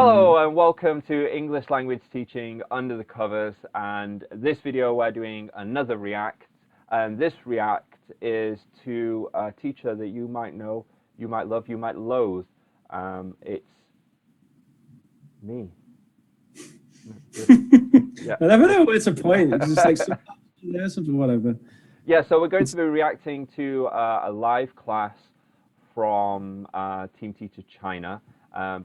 Hello and welcome to English Language Teaching Under the Covers, and this video we're doing another react, and this react is to a teacher that you might know, you might love, you might loathe. It's me. Yeah. I never know where to point. It's just like something, whatever. Yeah, so we're going to be reacting to a live class from Team Teacher China.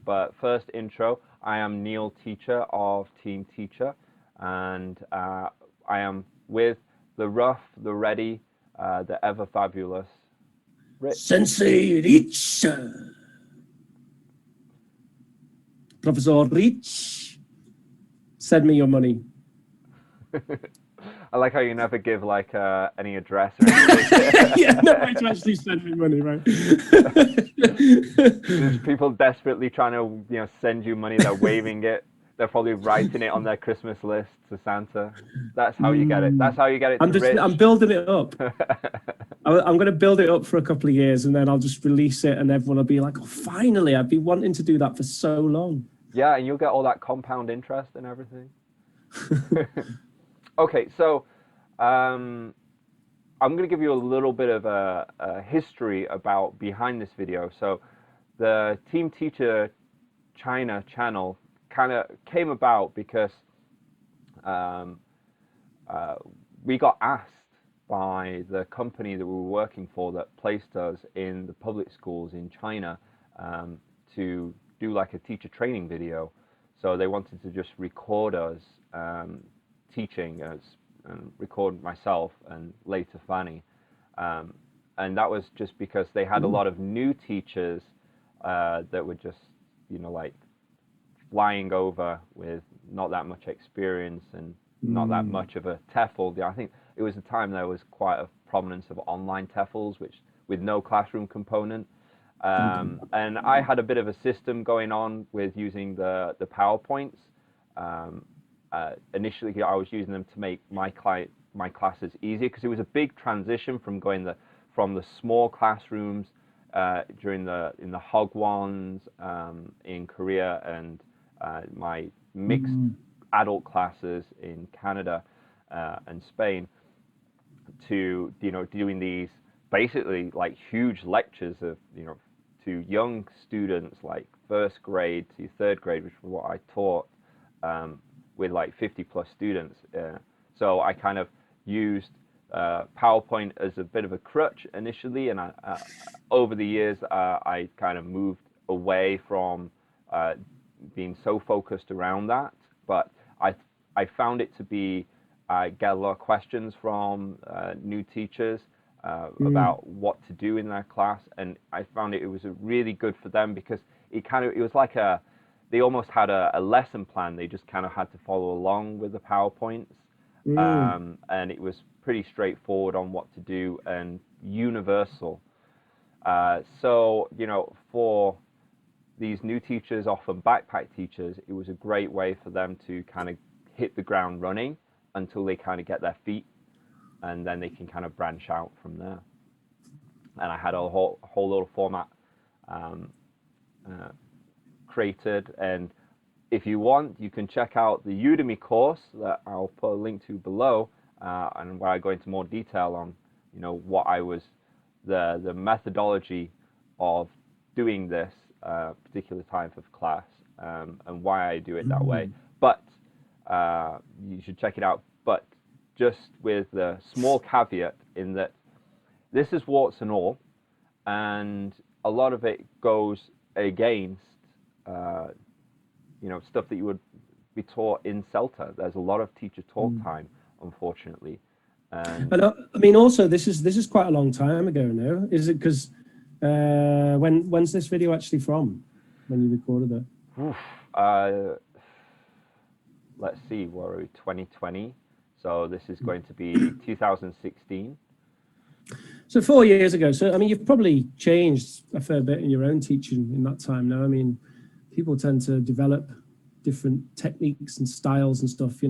But first intro, I am Neil, teacher of Team Teacher, and I am with the rough, the ready, the ever fabulous Rich. Sensei Rich. Professor Rich, send me your money. I like how you never give like any address or anything. Yeah, nobody to actually send me money, right? There's people desperately trying to, send you money. They're waving it. They're probably writing it on their Christmas list to Santa. That's how you get it. That's how you get it. I'm building it up. I'm going to build it up for a couple of years, and then I'll just release it, and everyone will be like, "Oh, finally! I've been wanting to do that for so long." Yeah, and you'll get all that compound interest and everything. Okay, so I'm going to give you a little bit of a history about behind this video. So the Team Teacher China channel kind of came about because we got asked by the company that we were working for that placed us in the public schools in China to do like a teacher training video. So they wanted to just record us teaching and record myself and later Fanny, and that was just because they had a lot of new teachers that were just like flying over with not that much experience and not that much of a TEFL. I think it was a time there was quite a prominence of online TEFLs, which with no classroom component, and I had a bit of a system going on with using the PowerPoints. Initially, I was using them to make my classes easier because it was a big transition from going from the small classrooms in the Hagwons in Korea and my mixed adult classes in Canada and Spain to doing these basically like huge lectures of to young students like first grade to third grade, which was what I taught. With like 50 plus students. So I kind of used PowerPoint as a bit of a crutch initially, and over the years I kind of moved away from being so focused around that. But I found it to be, I get a lot of questions from new teachers about what to do in their class, and I found it was really good for them because it was like they almost had a lesson plan. They just kind of had to follow along with the PowerPoints. And it was pretty straightforward on what to do and universal. So, for these new teachers, often backpack teachers, it was a great way for them to kind of hit the ground running until they kind of get their feet, and then they can kind of branch out from there. And I had a whole little format created, and if you want, you can check out the Udemy course that I'll put a link to below, and where I go into more detail on what I was the methodology of doing this particular type of class, and why I do it that way. But you should check it out, but just with the small caveat in that this is warts and all, and a lot of it goes against stuff that you would be taught in CELTA. There's a lot of teacher talk time, unfortunately. And I mean, also this is quite a long time ago now. Is it because when's this video actually from? When you recorded it? Let's see, we're 2020, so this is going to be 2016. So 4 years ago. So I mean, you've probably changed a fair bit in your own teaching in that time now. I mean, people tend to develop different techniques and styles and stuff,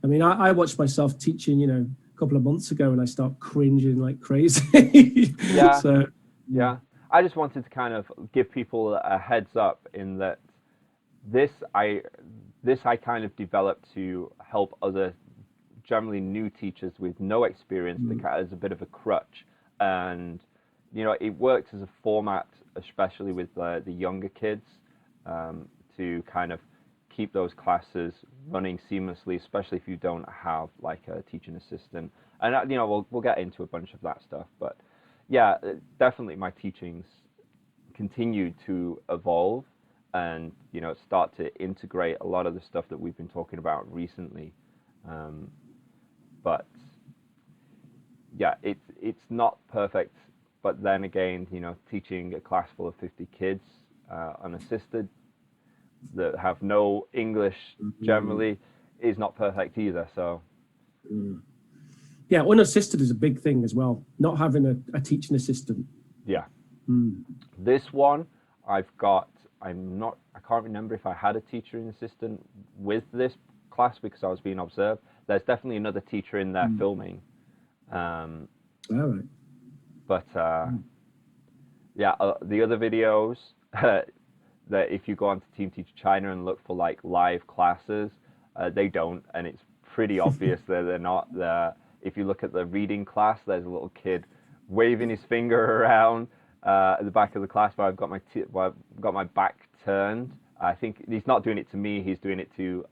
I mean, I watched myself teaching, a couple of months ago, and I start cringing like crazy. Yeah. So yeah. I just wanted to kind of give people a heads up in that this I kind of developed to help other generally new teachers with no experience as a bit of a crutch. And it works as a format, especially with the younger kids, to kind of keep those classes running seamlessly, especially if you don't have like a teaching assistant. And we'll get into a bunch of that stuff, but yeah, definitely my teachings continue to evolve and start to integrate a lot of the stuff that we've been talking about recently. But yeah, it's not perfect. But then again, teaching a class full of 50 kids unassisted that have no English generally is not perfect either. So yeah, unassisted is a big thing as well. Not having a teaching assistant. Yeah. This one I can't remember if I had a teaching assistant with this class because I was being observed. There's definitely another teacher in there filming. All right. But yeah, the other videos that if you go onto TeamTeacherChina and look for like live classes, they don't, and it's pretty obvious that they're not there. If you look at the reading class, there's a little kid waving his finger around at the back of the class, but I've got my back turned. I think he's not doing it to me, he's doing it to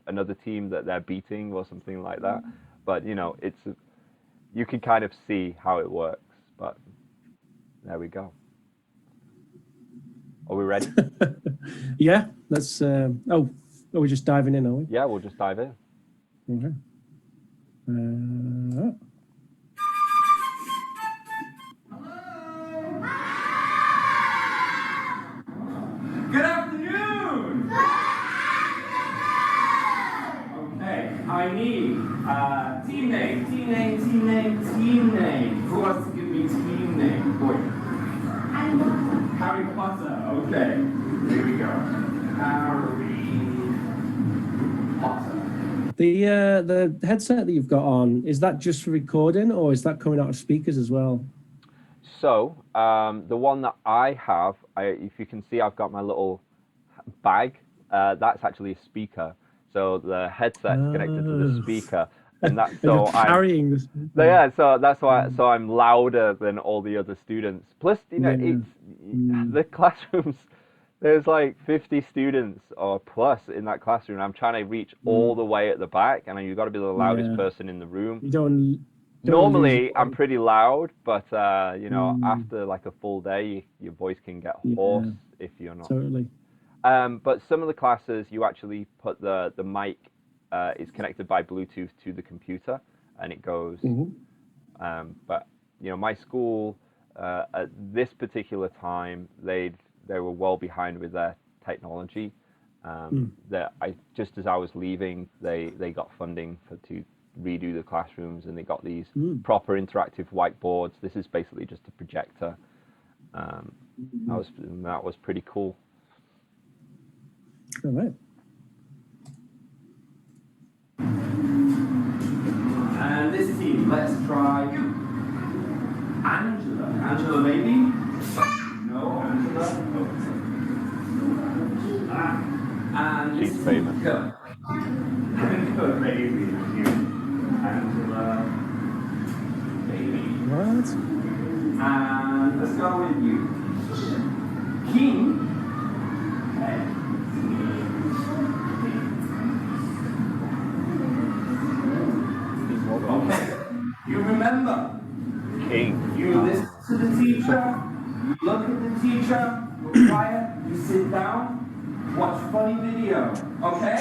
another team that they're beating or something like that. But you can kind of see how it works, but there we go. Are we ready? Yeah, let's are we just diving in, are we? Yeah, we'll just dive in. Okay. Good afternoon! Okay, I need team name. Who wants to give me team name? Boy. Harry Potter. Okay, here we go. Harry Potter. The headset that you've got on, is that just for recording or is that coming out of speakers as well? So the one that I have, if you can see, I've got my little bag. That's actually a speaker. So the headset's connected to the speaker, and that's so I'm carrying this. Yeah, so that's why. So I'm louder than all the other students. Plus, it's the classrooms. There's like 50 students or plus in that classroom. I'm trying to reach all the way at the back, and you've got to be the loudest person in the room. You don't Normally, I'm pretty loud, but after like a full day, your voice can get hoarse if you're not. Totally. But some of the classes, you actually put the mic is connected by Bluetooth to the computer, and it goes. But my school at this particular time, they were well behind with their technology. That just as I was leaving, they got funding to redo the classrooms, and they got these proper interactive whiteboards. This is basically just a projector. That was pretty cool. All right. And this team, let's try you. Angela, maybe? No, Angela. And She's famous. Go. Angela, maybe. Angela, maybe. What? And let's go with you. King. Okay. You remember. King. You listen to the teacher. You look at the teacher. You're quiet. You sit down. Watch funny video. Okay?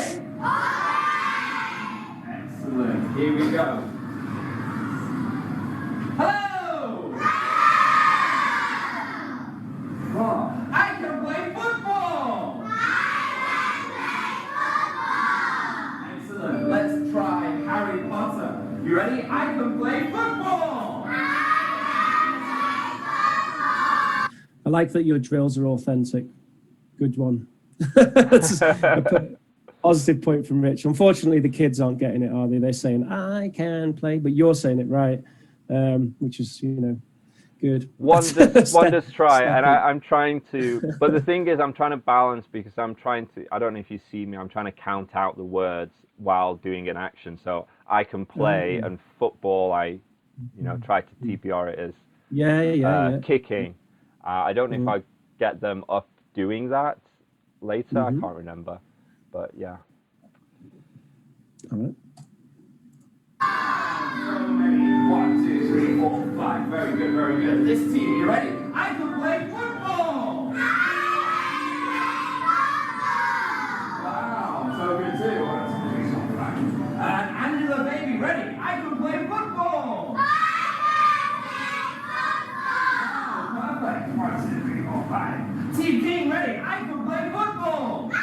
Excellent. Here we go. Hello! Oh, I can play football! Excellent. Let's try Harry Potter. You ready? I can play football! I like that your drills are authentic. Good one. That's a positive point from Rich. Unfortunately, the kids aren't getting it, are they? They're saying, I can play, but you're saying it right, which is, Good. One does try, Step and up. I'm trying to. But the thing is, I'm trying to balance because I'm trying to. I don't know if you see me. I'm trying to count out the words while doing an action, so I can play. And football, try to TPR it as Yeah. kicking. I don't know if I get them up doing that later. I Mm-hmm. can't remember, but yeah. All right. So many. 1, 2, 3, 4, 5. Very good, very good. This team, you ready? I can play football. Wow, so good too. 1, 2, 3, 4, 5. And Angela, baby, ready? I can play football. Wow, perfect. 1, 2, 3, 4, 5. Team King, ready? I can play football. Wow.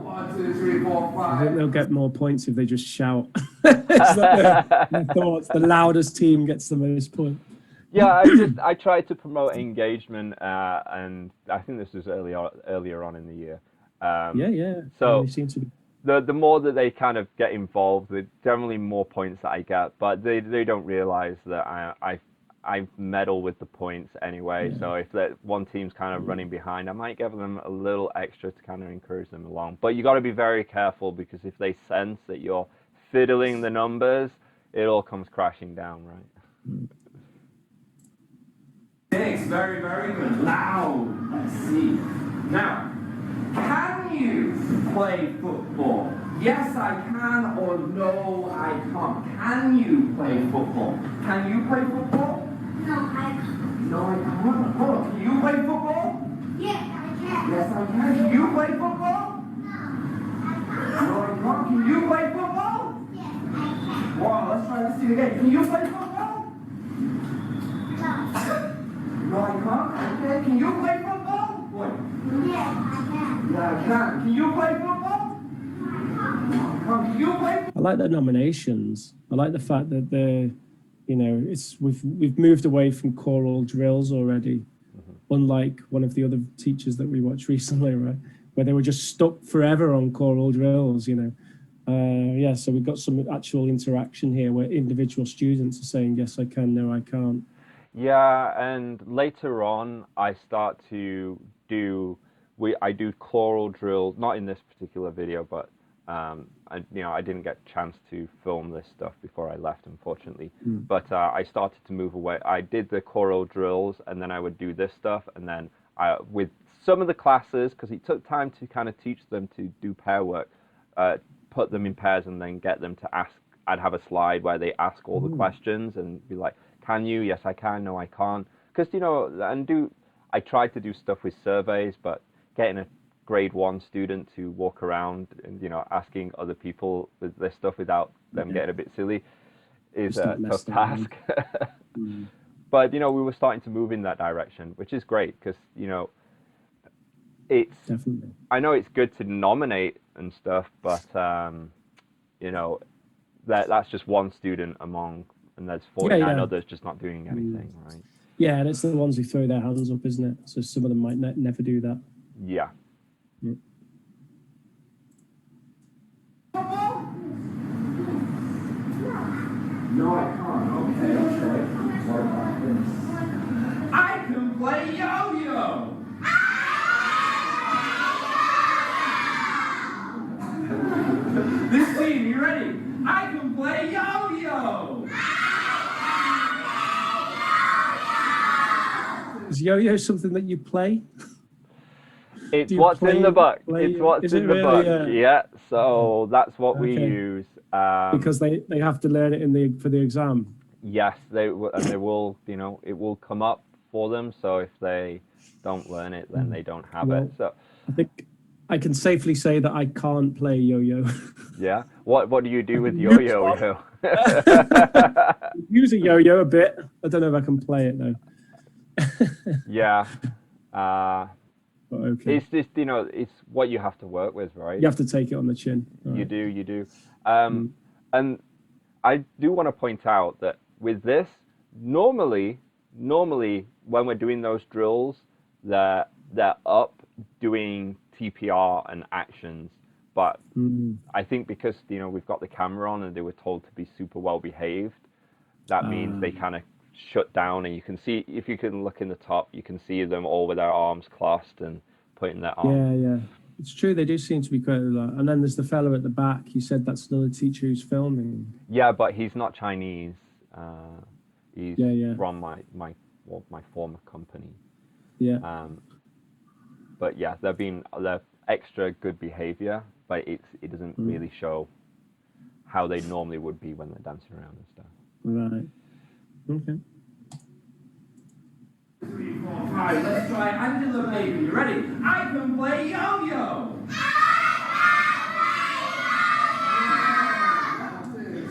1, 2, 3, 4, I think 5. they'll get more points if they just shout. It's like the thoughts. The loudest team gets the most points. Yeah, I tried to promote engagement, and I think this was earlier on in the year. Yeah. So They seem to be. the more that they kind of get involved, the generally more points that I get. But they don't realize that I meddle with the points anyway. Yeah. So if that one team's kind of running behind, I might give them a little extra to kind of encourage them along. But you got to be very careful because if they sense that you're fiddling the numbers, it all comes crashing down, right? Thanks, very, very good. Loud. Let's see. Now, can you play football? Yes, I can, or no, I can't. Can you play football? Can you play football? No, I can't. No, I can't. Hold on. Can you play football? Yes, I can. Yes, I can. Can you play football? No, I No, I can't. Can you play football? can't. Yes, I can. Wow, let's try this thing again. Can you play football? No. No, I can't. Okay. Can you play football? Wait. Yes, I can. Yeah, I can. Can you play football? Can you play? I like the nominations. I like the fact that they're, we've moved away from choral drills already, unlike one of the other teachers that we watched recently, right, where they were just stuck forever on choral drills. So we've got some actual interaction here where individual students are saying yes, I can, no, I can't. Yeah, and later on, I start to I do choral drills, not in this particular video, but I didn't get a chance to film this stuff before I left, unfortunately. But I started to move away. I did the choral drills, and then I would do this stuff, and then with some of the classes, because it took time to kind of teach them to do pair work, put them in pairs, and then get them to ask. I'd have a slide where they ask all the questions and be like, can you? Yes, I can. No, I can't. Because, I tried to do stuff with surveys, but getting a grade 1 student to walk around and, asking other people their stuff without them getting a bit silly is a tough task. But, we were starting to move in that direction, which is great because, it's Definitely. I know it's good to nominate and stuff, but, that's just one student among, and there's 49 others just not doing anything, right? Yeah, and it's the ones who throw their hands up, isn't it? So some of them might never do that. Yeah. Football? No, I can't. Okay. Sorry about this. I can play yo-yo. This team, you ready? I can play yo-yo. Is yo-yo something that you play? It's what's in the book. It's what's in the book. Really? Yeah. So that's what we use. Because they have to learn it for the exam. Yes, they will. It will come up for them. So if they don't learn it, then they don't have it. So I think I can safely say that I can't play yo-yo. yeah. What do you do with your yo-yo? Use a yo-yo a bit. I don't know if I can play it though. Yeah. Okay. It's just it's what you have to work with, right? You have to take it on the chin. All You right. do. And I do want to point out that with this, normally when we're doing those drills, they're up doing TPR and actions. But I think because, you know, we've got the camera on and they were told to be super well behaved, that means they kind of shut down, and you can see, if you can look in the top, you can see them all with their arms clasped and putting their arms. Yeah. It's true, they do seem to be quite a lot. And then there's the fellow at the back. You said that's another teacher who's filming. Yeah, but he's not Chinese. He's from my former company. Yeah. But yeah, they're extra good behavior, but it doesn't really show how they normally would be when they're dancing around and stuff. Right. Okay. 3, 4, 5. Let's try Angela Baby. You ready? I can play yo-yo.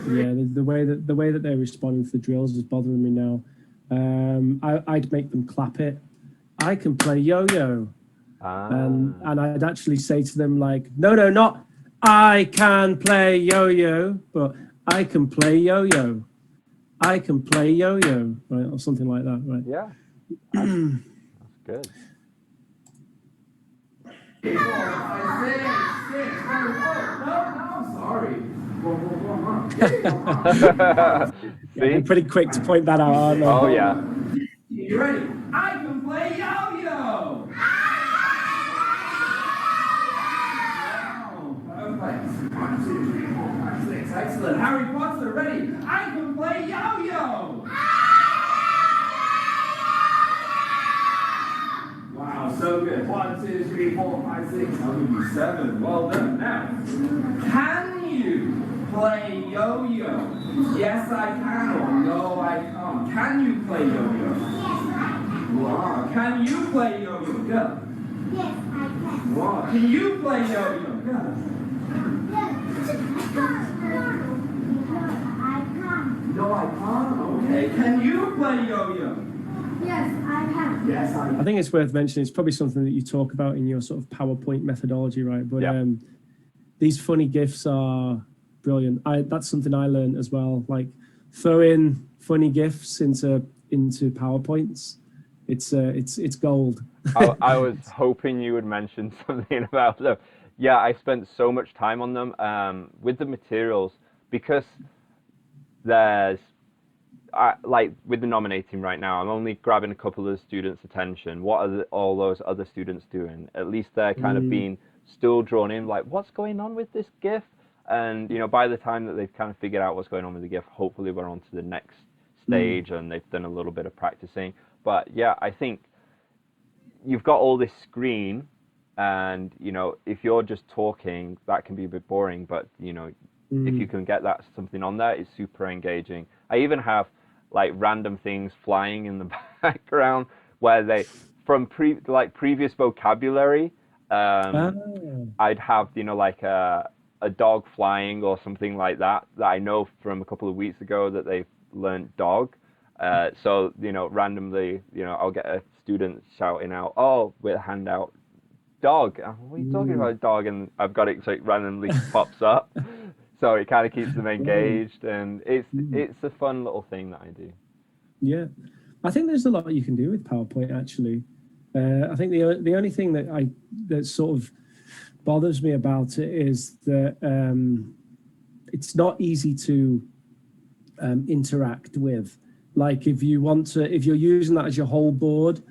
Yeah, the way that they're responding to the drills is bothering me now. I'd make them clap it. I can play yo-yo. And I'd actually say to them like, no, not I can play yo-yo, but I can play yo-yo. I can play yo-yo, right, or something like that, right? Yeah, that's good. 4, 5, 6, 6. No, sorry. Yeah, they're pretty quick to point that out, aren't they? Oh yeah. You ready? I can play yo-yo. Perfect. 1, 2, 3, 4, 5, 6. Excellent. Harry Potter, ready? I can play yo-yo. Wow, so good. 1, 2, 3, 4, 5, 6. I'll give you 7. Well done. Now, can you play yo-yo? Yes, I can, or no, I can't. Can you play yo-yo? Yes, I can. Wow. Can you play yo-yo? Go. Yes, I can. Wow. Can you play yo-yo? Go. No, I can't. Okay. Can you play yo-yo? Yes, I can. Yes, I I can. think it's worth mentioning. It's probably something that you talk about in your sort of PowerPoint methodology, right? But these funny GIFs are brilliant. That's something I learned as well. Like throw in funny GIFs into PowerPoints. It's gold. I was hoping you would mention something about them. Yeah, I spent so much time on them with the materials, because there's like with the nominating right now, I'm only grabbing a couple of the students' attention. What are all those other students doing? At least they're kind of being still drawn in, like, what's going on with this GIF? And, you know, by the time that they've kind of figured out what's going on with the GIF, hopefully we're on to the next stage and they've done a little bit of practicing. But yeah, I think you've got all this screen, and, you know, if you're just talking, that can be a bit boring, but, you know, if you can get that something on there, it's super engaging. I even have like random things flying in the background where they, from previous vocabulary, I'd have, you know, like a dog flying or something like that I know from a couple of weeks ago that they've learned dog. So, you know, randomly, you know, I'll get a student shouting out, oh, with a hand out, dog. What are you talking about, dog? And I've got it, so it randomly pops up. So it kind of keeps them engaged, and it's a fun little thing that I do. Yeah, I think there's a lot you can do with PowerPoint, actually. I think the only thing that sort of bothers me about it is that it's not easy to interact with. Like if you're using that as your whole board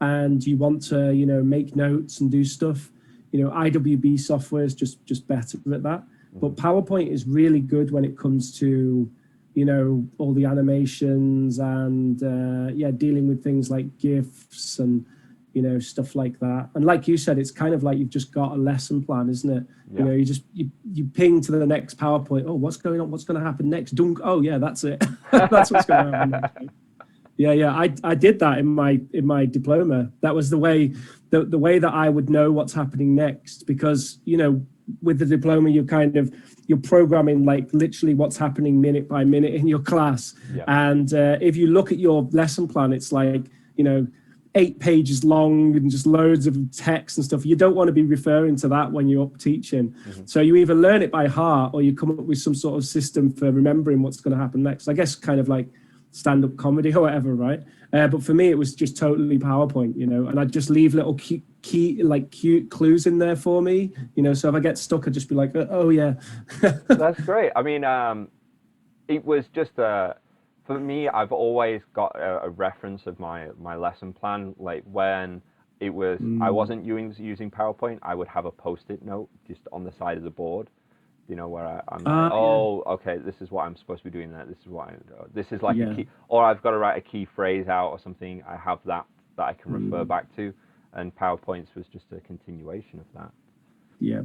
and you want to, you know, make notes and do stuff, you know, IWB software is just better at that. But PowerPoint is really good when it comes to, you know, all the animations and dealing with things like GIFs and, you know, stuff like that. And like you said, it's kind of like you've just got a lesson plan, isn't it? Yeah. You know, you ping to the next PowerPoint. Oh, what's going on? What's going to happen next? Dunk. Oh yeah, that's it. That's what's going to happen next. Yeah. I did that in my diploma. That was the way that I would know what's happening next, because, you know, with the diploma, you're programming like literally what's happening minute by minute in your class. Yeah. And if you look at your lesson plan, it's like, you know, 8 pages long and just loads of text and stuff. You don't want to be referring to that when you're up teaching. So you either learn it by heart or you come up with some sort of system for remembering what's going to happen next. I guess kind of like stand-up comedy or whatever, right? But for me, it was just totally PowerPoint, you know, and I'd just leave little cute clues in there for me. You know, so if I get stuck, I'd just be like, oh yeah. That's great. I mean, it was just for me, I've always got a reference of my lesson plan. Like when it was, I wasn't using PowerPoint, I would have a Post-it note just on the side of the board, you know, where I'm like, oh, okay, this is what I'm supposed to be doing there. This is what this is like a key, or I've got to write a key phrase out or something. I have that I can refer back to, and PowerPoints was just a continuation of that. Yeah.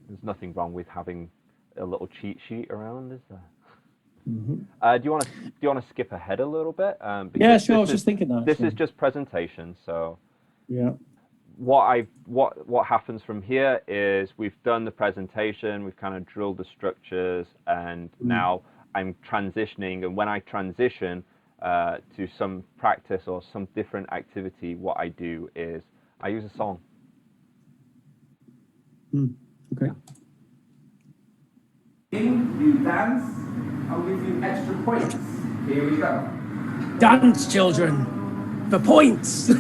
There's nothing wrong with having a little cheat sheet around, is there? Do you want to skip ahead a little bit? Yeah, sure. I was just thinking that. This is just presentation, so yeah. What happens from here is we've done the presentation, we've kind of drilled the structures, and now I'm transitioning. And when I transition to some practice or some different activity, what I do is I use a song. Okay. You dance, I'll give you extra points. Here we go. Dance, children, for points.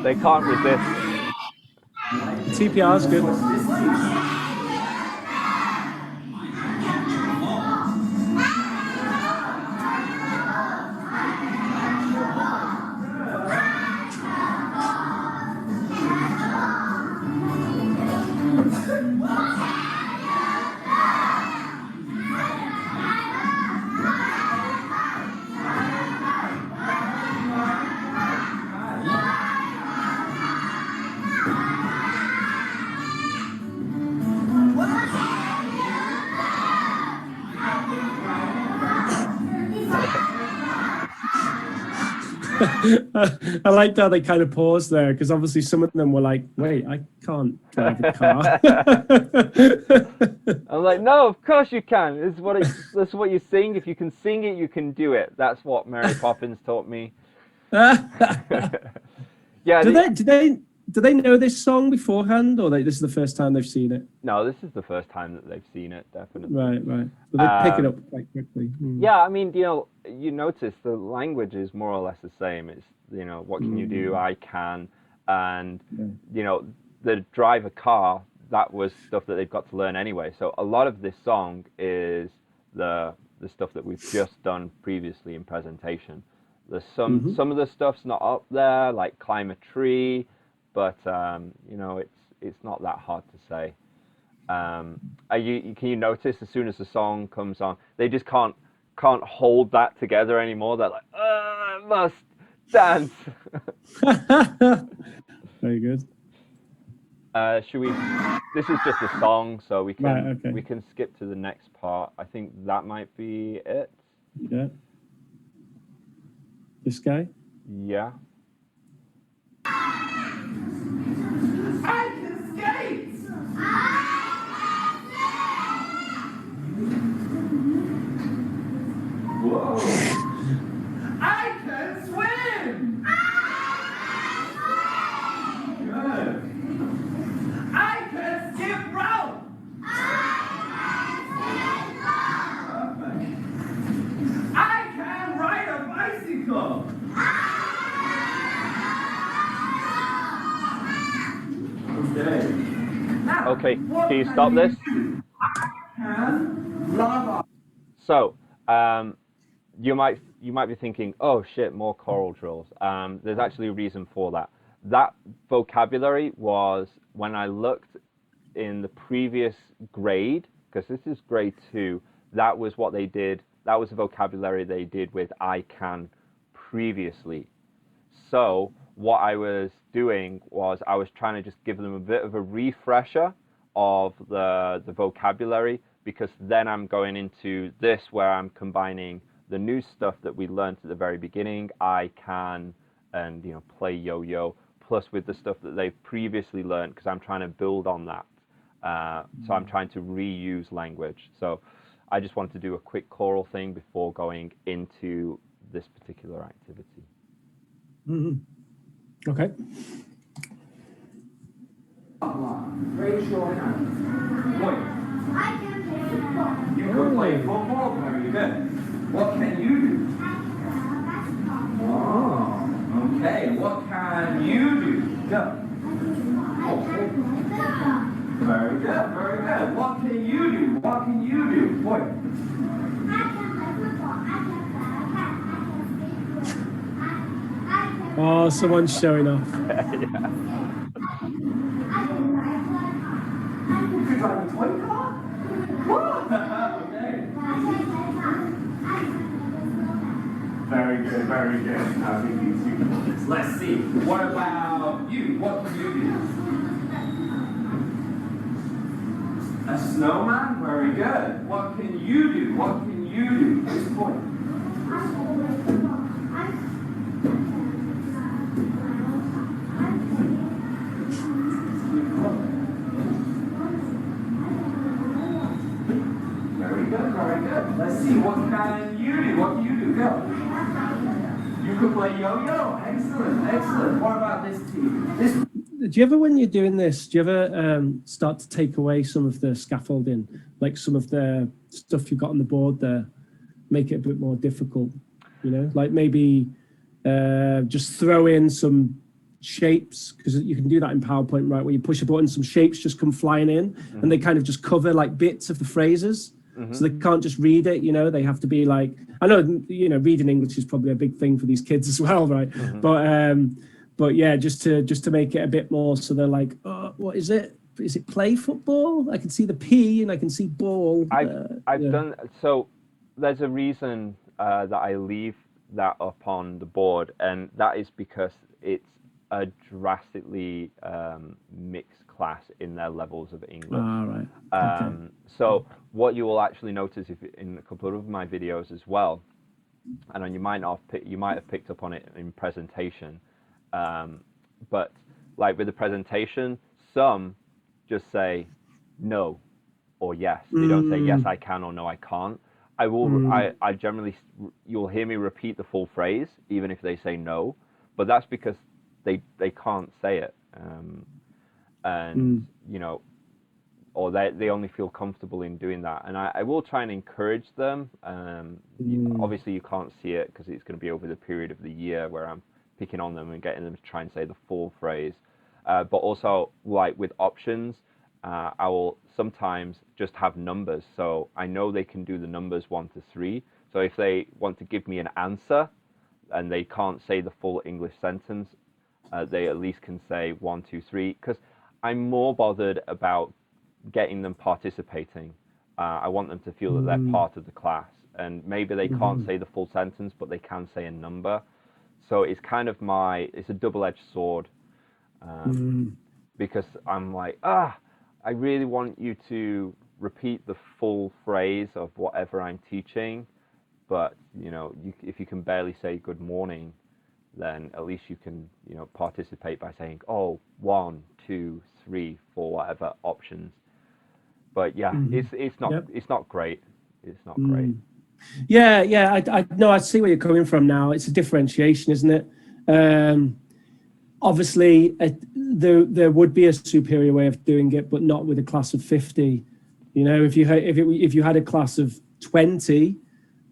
They can't resist. TPR is good. I liked how they kind of paused there because obviously some of them were like, wait, I can't drive a car. I'm like, no, of course you can. This is what you sing. If you can sing it, you can do it. That's what Mary Poppins taught me. Yeah. Do they know this song beforehand, or this is the first time they've seen it? No, this is the first time that they've seen it, definitely. Right. But they pick it up quite quickly. Yeah, I mean, you notice the language is more or less the same. It's, what can you do? I can. And, the drive a car, that was stuff that they've got to learn anyway. So a lot of this song is the stuff that we've just done previously in presentation. There's some of the stuff's not up there, like climb a tree, but it's not that hard to say. Can you notice as soon as the song comes on, they just can't hold that together anymore? They're like, I must dance. Very good. Should we? This is just a song, so we can okay. we can skip to the next part. I think that might be it. Yeah. This guy? Yeah. I can skate! Whoa! I can swim! Good. I can skip rope! Perfect. I can ride a bicycle! Okay. Now, Okay. Can you stop this? So, you might be thinking, oh shit, more choral drills. There's actually a reason for that. That vocabulary was when I looked in the previous grade, because this is grade 2. That was what they did. That was the vocabulary they did with I can previously. So what I was doing was I was trying to just give them a bit of a refresher of the vocabulary, because then I'm going into this where I'm combining the new stuff that we learned at the very beginning, I can, and play yo-yo, plus with the stuff that they've previously learned, because I'm trying to build on that. So I'm trying to reuse language. So I just want to do a quick choral thing before going into this particular activity. Okay. Raise your hand. Point. I can play football. You can play football. Very good. What can you do? I can play basketball. Oh, okay. What can you do? Go. I can play football. Very good. Very good. What can you do? What can you do? Point. I can play football. I can play I can Oh, someone's showing off. You can drive a toy car? Okay. Very good, very good. I'll give you 2 points. Let's see. What about you? What can you do? A snowman? Very good. What can you do? What can you do? This point. Very good, very good. Let's see. What can you do? What can you do? Go. You can play yo-yo. Excellent, excellent. What about this team? This. Do you ever, when you're doing this, do you ever start to take away some of the scaffolding, like some of the stuff you've got on the board there, make it a bit more difficult, you know, like maybe just throw in some shapes, because you can do that in PowerPoint, right, where you push a button, some shapes just come flying in, and they kind of just cover like bits of the phrases. So they can't just read it, you know, they have to be like, I know, you know, reading English is probably a big thing for these kids as well, right? But yeah, just to make it a bit more so they're like, oh, what is it? Is it play football? I can see the P and I can see ball. I've done, so there's a reason that I leave that up on the board, and that is because it's a drastically mixed class in their levels of English. Right. Okay. So what you will actually notice if in a couple of my videos as well, and you might have picked up on it in presentation, but like with the presentation, some just say no or yes. They don't say yes I can or no I can't. I generally, you'll hear me repeat the full phrase even if they say no, but that's because they can't say it, and you know, or they only feel comfortable in doing that. And I will try and encourage them. Obviously you can't see it because it's going to be over the period of the year where I'm picking on them and getting them to try and say the full phrase. But also, like with options, I will sometimes just have numbers. So I know they can do the numbers 1 to 3. So if they want to give me an answer and they can't say the full English sentence, they at least can say 1, 2, 3. Because I'm more bothered about getting them participating. I want them to feel that they're part of the class. And maybe they can't say the full sentence, but they can say a number. So it's kind of it's a double-edged sword, because I'm like, I really want you to repeat the full phrase of whatever I'm teaching, but you know, if you can barely say good morning, then at least you can, you know, participate by saying, oh, 1, 2, 3, 4, whatever options. But yeah, it's not great. It's not great. Yeah. I know. I see where you're coming from now. It's a differentiation, isn't it? Obviously, there would be a superior way of doing it, but not with a class of 50. You know, if you had a class of 20,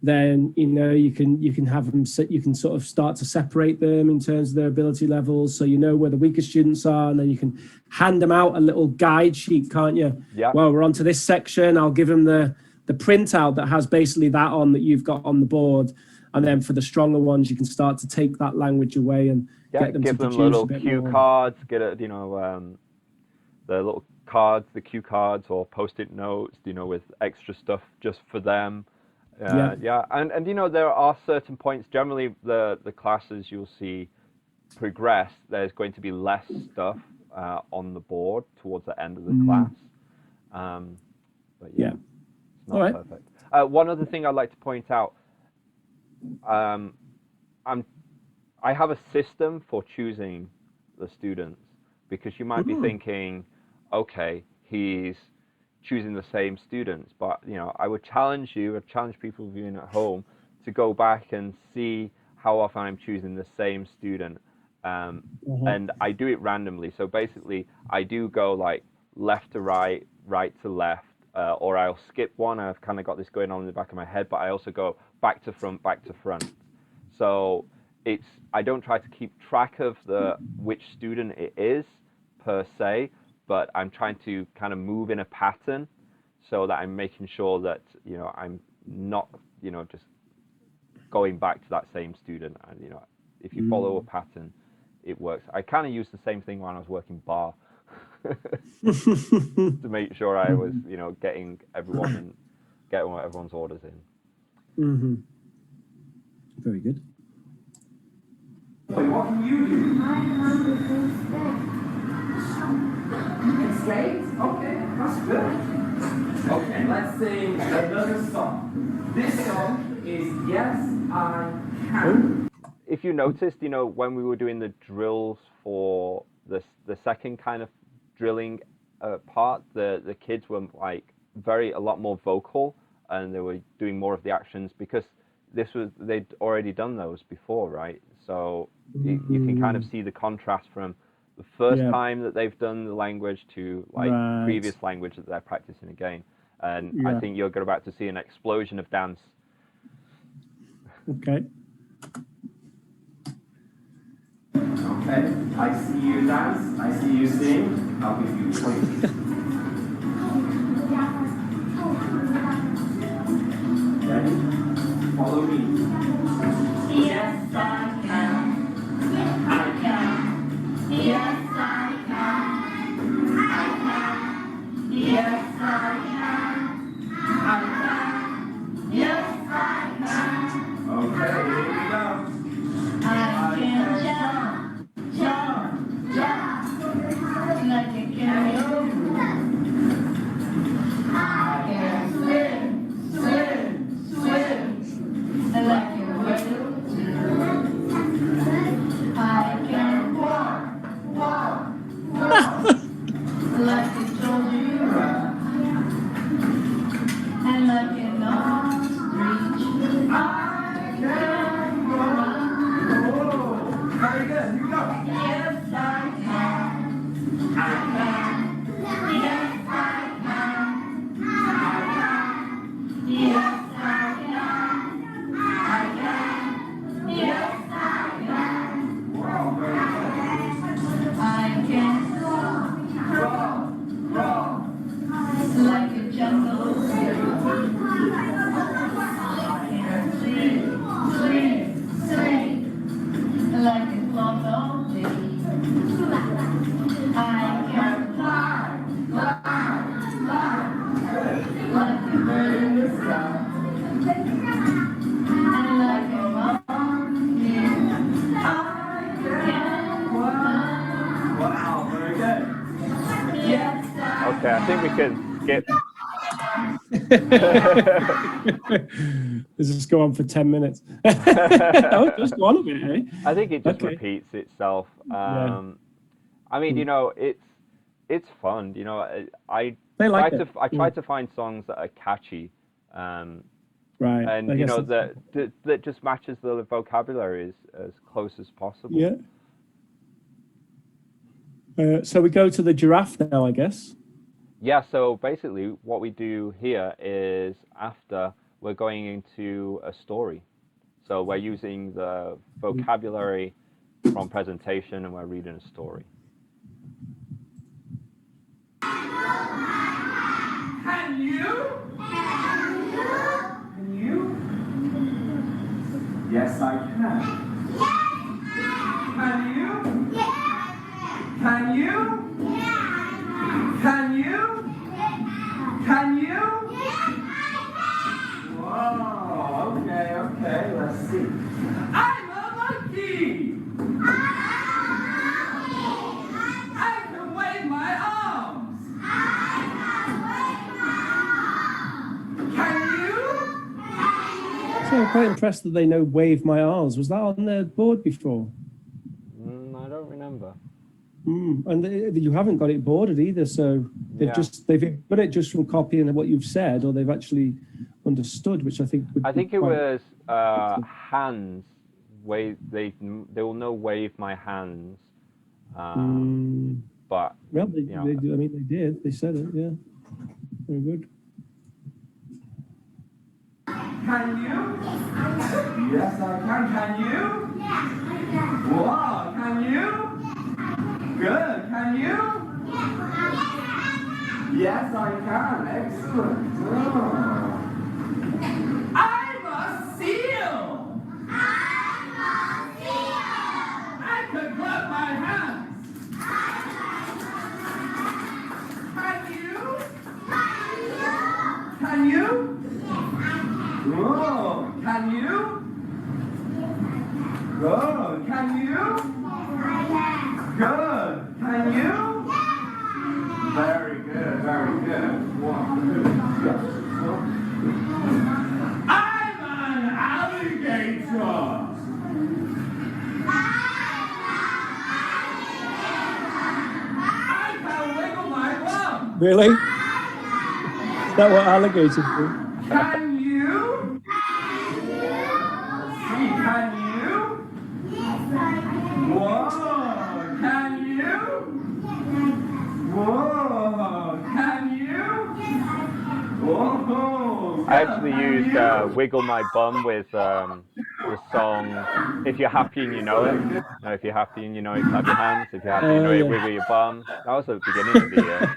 then you know you can have them. You can sort of start to separate them in terms of their ability levels, so you know where the weaker students are, and then you can hand them out a little guide sheet, can't you? Yeah. Well, we're on to this section. I'll give them the printout that has basically that on that you've got on the board, and then for the stronger ones, you can start to take that language away and get them give to them produce little a bit cue more. cards. Get a, you know, the little cards, the cue cards, or post-it notes, you know, with extra stuff just for them. And you know, there are certain points. Generally, the classes you'll see progress. There's going to be less stuff on the board towards the end of the class. But yeah. It's not perfect. One other thing I'd like to point out, I have a system for choosing the students, because you might be thinking, okay, he's choosing the same students, but I would challenge people viewing at home to go back and see how often I'm choosing the same student. And I do it randomly. So basically, I do go like left to right, right to left, or I'll skip one. I've kind of got this going on in the back of my head, but I also go back to front, back to front. So I don't try to keep track of which student it is per se, but I'm trying to kind of move in a pattern so that I'm making sure that I'm not just going back to that same student. And if you follow a pattern, it works. I kind of used the same thing when I was working bar to make sure I was getting everyone's orders in. Very good. Wait, what can you do? You can skate? Okay, that's good. Okay, let's sing another song. This song is Yes, I Can. If you noticed, when we were doing the drills for the second kind of drilling part, the kids were like a lot more vocal, and they were doing more of the actions because they'd already done those before, right? So you can kind of see the contrast from the first time that they've done the language to previous language that they're practicing again. And I think you're about to see an explosion of dance. Okay. Okay, I see you dance, I see you sing, I'll give you points. Ready? Follow me. Yes, I can. I can. Yes, I can. I can. Yes, I can. I can. Yes, I can. Okay, here we go. I can jump, like a kangaroo. I can swim, like a whale. I can walk, like a giraffe. And like an ostrich, I can run. Very good, here we go. Yes, I can. I can. Yes, I can. I can. Yes, I can. I can. Yes, I can. Wow, very good. I can crawl, like a jungle zebra. I can swing, like a clock all day. I can fly, like a bird in the sky. And like a monkey, I can fly. Wow, very good. Yes, Okay, I think we can skip. Does this go on for 10 minutes? Oh, just go on a bit, eh? I think it just repeats itself. I mean, it's fun. I try to find songs that are catchy, and that just matches the vocabulary as close as possible. Yeah. So we go to the giraffe now, I guess. Yeah. So basically, what we do here is after we're going into a story. So we're using the vocabulary from presentation, and we're reading a story. Can you? Can you? Yes, I can. Can you? Can you? Can you? Can you? Whoa, okay, let's see. I'm a monkey! I can wave my arms! Can you? So I'm quite impressed that they know wave my arms. Was that on the board before? I don't remember. And you haven't got it bordered either, so they've got it just from copying what you've said, or they've actually understood, which I think would I think be it quite was hands. Wave. They will know wave my hands. But well, you know, I mean, they did. They said it. Yeah, very good. Can you? Yes, I can. Can you? Wow, can you? Good. Can you? Yes, I can. Excellent. Oh. I'm a seal. I can clap my hands. Can you? Can you? Oh, can you? Good. Can you? Good. Can you? Very good. Very good. 1, 2, 3. I'm an alligator. I can wiggle my bum. Really? Is that what alligators do? Can you? See, can you? Whoa, can you? Whoa, can you? Whoa. I actually used "Wiggle My Bum" with the song "If You're Happy and You Know It." You know, if you're happy and you know it, clap your hands. If you're happy, you know it, wiggle your bum. That was the beginning of the year.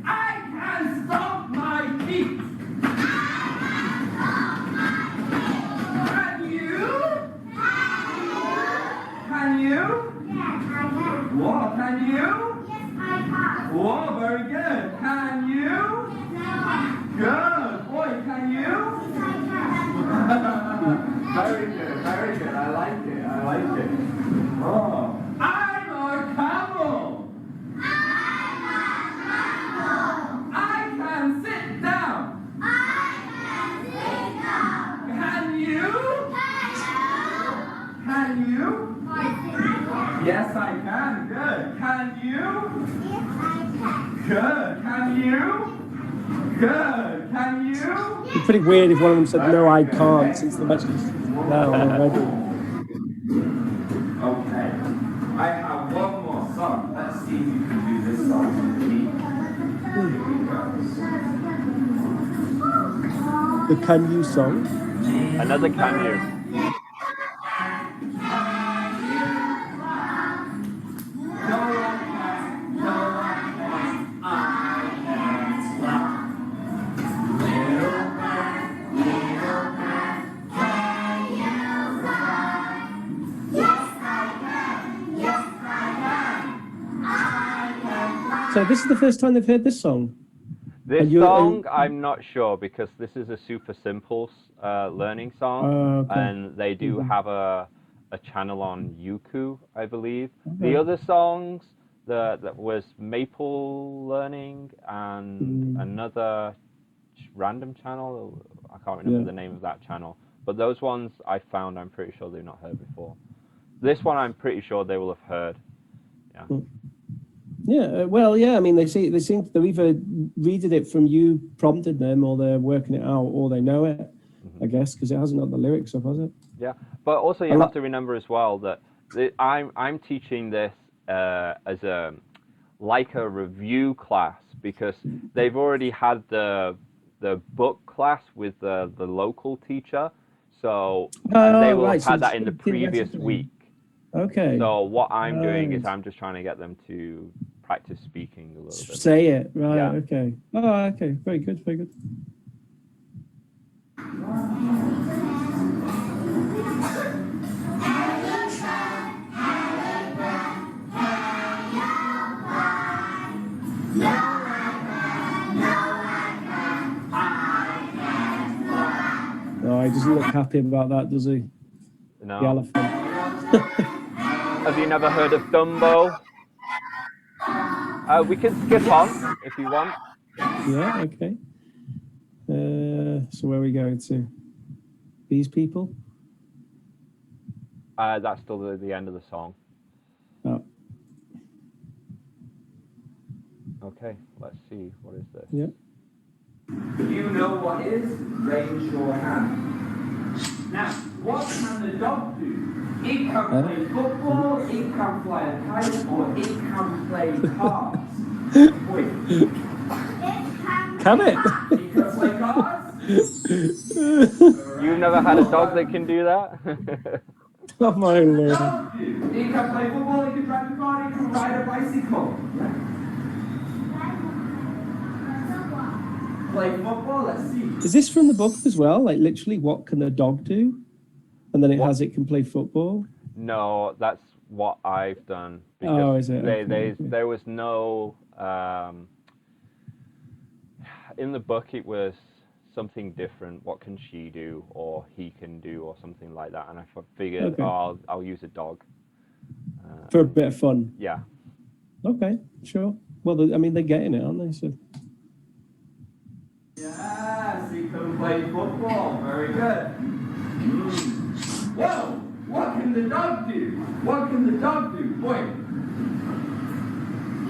I can stomp my feet. Can you? Can you? Whoa, can you? Whoa, very good. Can you? Good. Boy, can you? Very good, very good. I like it, I like it. Oh. I'm a camel. I can sit down. Can you? Can you? Yes, I can. Good. Can you? Good. Can you? Good. Can you? It'd be pretty weird if one of them said, "No, I can't," since they've actually now already. Okay. I have one more song. Let's see if you can do this song with me. Here we go. The Can You song. Another "Can You." So this is the first time they've heard this song. This song, I'm not sure because this is a super simple learning song, okay. and they do have a channel on Youku, I believe. The other songs, that was Maple Learning and another random channel. I can't remember the name of that channel, but those ones I found, I'm pretty sure they've not heard before. This one, I'm pretty sure they will have heard. Yeah. Yeah, well, yeah. I mean, they seem they've either readed it from you, prompted them, or they're working it out, or they know it. I guess because it hasn't got the lyrics up, has it? Yeah, but also you have to remember as well that I'm teaching this as a review class because they've already had the book class with the local teacher, so they will have had that in the previous week. Okay. So what I'm doing is I'm just trying to get them to practice speaking a little bit. Say it, right? Yeah. Okay. Oh, okay. Very good. Very good. Oh, he doesn't look happy about that, does he? No. The elephant. Have you never heard of Dumbo? We can skip on if you want. Yeah, okay. So where are we going to? These people? That's still the end of the song. Okay, let's see. What is this? Yeah. You know what is? Raise your hand. Now, what can the dog do? It can play football, it can fly a kite, or it can play cards. Wait, Can it? it can play cards? You've never had a dog that can do that? Oh my lord. Dog do. It can play football, it can drive a car, it can ride a bicycle. Play football, let's see. Is this from the book as well? Like literally, what can the dog do? And then it has it can play football. No, that's what I've done. Oh, is it? There was no. In the book, it was something different. What can she do, or he can do, or something like that. And I figured, Okay. I'll use a dog. For a bit of fun. Yeah. Okay, sure. Well, I mean, they're getting it, aren't they? So. Yes, he can play football. Very good. Whoa! What can the dog do? What can the dog do? Boy,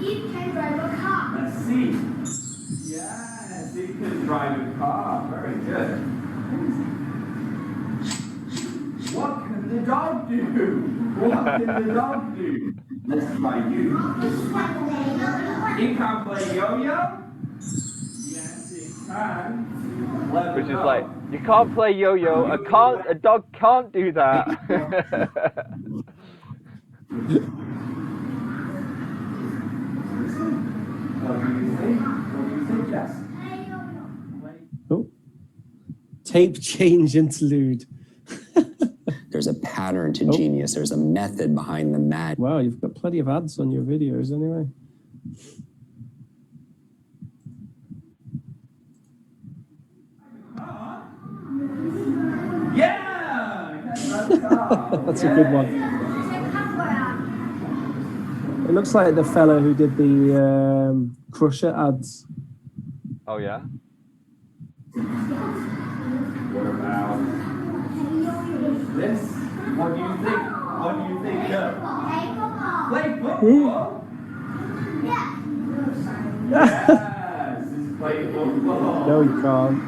It can drive a car. let's see. Yes, he can drive a car. Very good. What can the dog do? What can the dog do? Let's try you. It can play yo-yo. Yes, it can. Which is like, you can't play yo-yo. A dog can't do that. What do you think? What do you think, Jess? Oh. Tape change interlude. There's a pattern to genius. There's a method behind the magic. Wow, you've got plenty of ads on your videos anyway. Yeah! That's a good one. It looks like the fella who did the Crusher ads. Oh yeah. What about this? What do you think? What do you think? Play football? Yes, it's play football. No, you can't.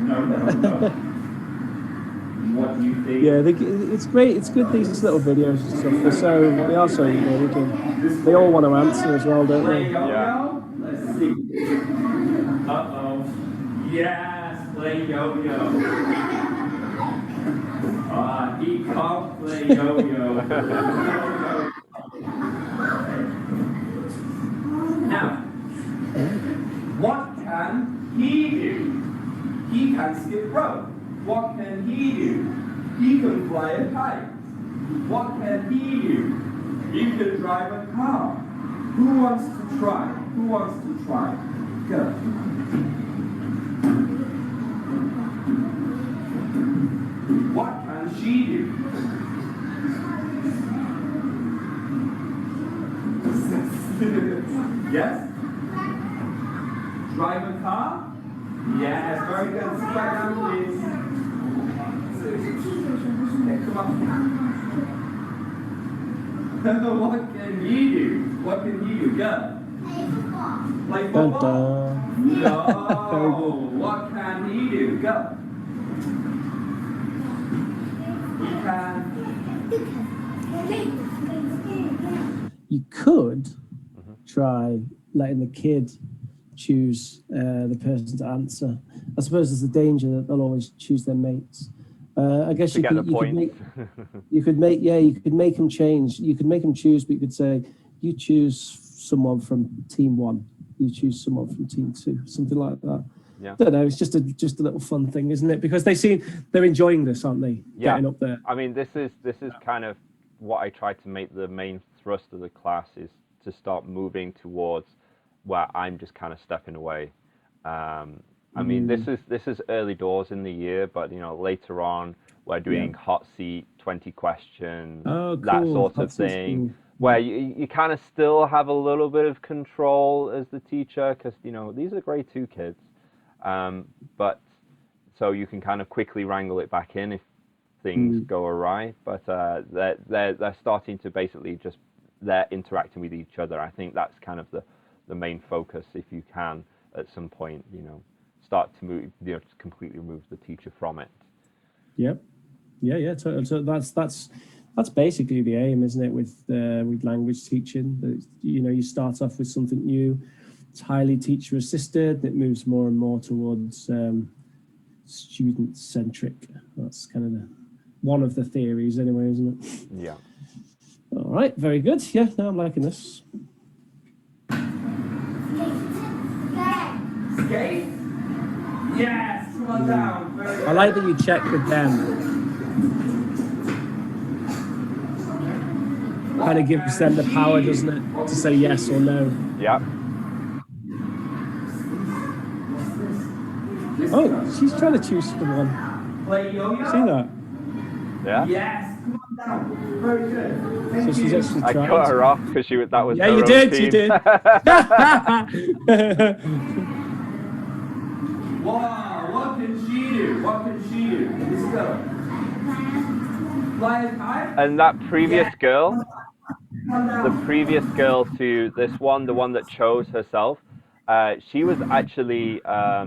No. What do you think? Yeah, it's great. It's good, these little videos and stuff. They are so engaging. They all want to answer as well, don't Play they? yo-yo? Let's see. Uh-oh. Yes, play yo-yo. He can't play yo-yo. Now, what can he do? He can skip rope. What can he do? He can fly a kite. What can he do? He can drive a car. Who wants to try? Who wants to try? Go. What can she do? Yes? Drive a car? Yes, very good. Sit back down, please. Okay, come on. What can he do? What can he do? Go. Play football? Dun, No. What can he do? Go. He can. You could try letting the kid choose the person to answer. I suppose there's a danger that they'll always choose their mates. I guess To get the point. you could make them change. You could make them choose, but you could say, you choose someone from team 1, you choose someone from team 2, something like that. Yeah. I don't know. It's just a little fun thing, isn't it? Because they're enjoying this, aren't they? Yeah. Getting up there. I mean, this is kind of what I try to make the main thrust of the class, is to start moving towards where I'm just kind of stepping away. I mean, this is early doors in the year, but later on we're doing hot seat, 20 questions, that sort of thing, cool. where you kind of still have a little bit of control as the teacher, because these are grade 2 kids, but so you can kind of quickly wrangle it back in if things go awry. But they're starting to basically just they're interacting with each other. I think that's kind of the main focus. If you can, at some point, start to move, to completely remove the teacher from it. Yep. Yeah. So that's basically the aim, isn't it? With language teaching, that you start off with something new. It's highly teacher assisted. It moves more and more towards student centric. That's kind of one of the theories, anyway, isn't it? Yeah. All right. Very good. Yeah. No, I'm liking this. Skate? Yes, come on down. Very good. I like that you check with them. Kind of gives them the power, doesn't it, to say yes or no. Yeah. Oh, she's trying to choose the one. Play yo-yo? See that? Yeah. Yes, come on down. Very good. Thank So she's you. actually I trying. cut her off because that was Yeah, her you own did. team. You did. Wow, what can she do? What can she do? Let's go. Fly as high? And that previous girl, Come down. the previous girl to this one, the one that chose herself, she was actually, I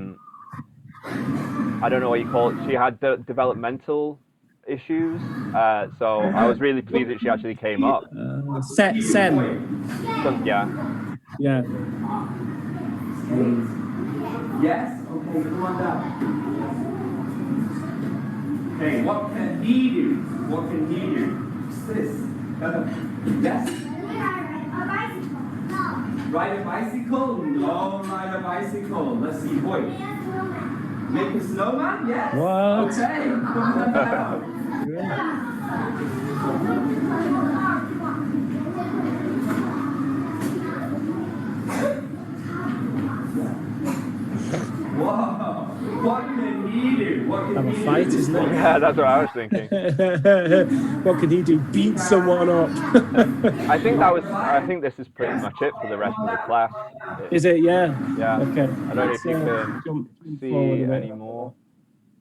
don't know what you call it, she had developmental issues, so I was really pleased that she actually came up. Sen. So, yeah. Yeah. Yes? Okay, come on down. Okay, what can he do? What can he do? What's this? Yes? Ride a bicycle? No, ride a bicycle. Let's see, boy. Make a snowman? Yes? What? Okay, come on down. Whoa, what can he do? What can Have a he fight, do? isn't it? Yeah, that's what I was thinking. What can he do? Beat someone up. I think this is pretty much it for the rest of the class. Is it? Yeah. Yeah. Okay. I don't know if you can jump see forward a bit. any more.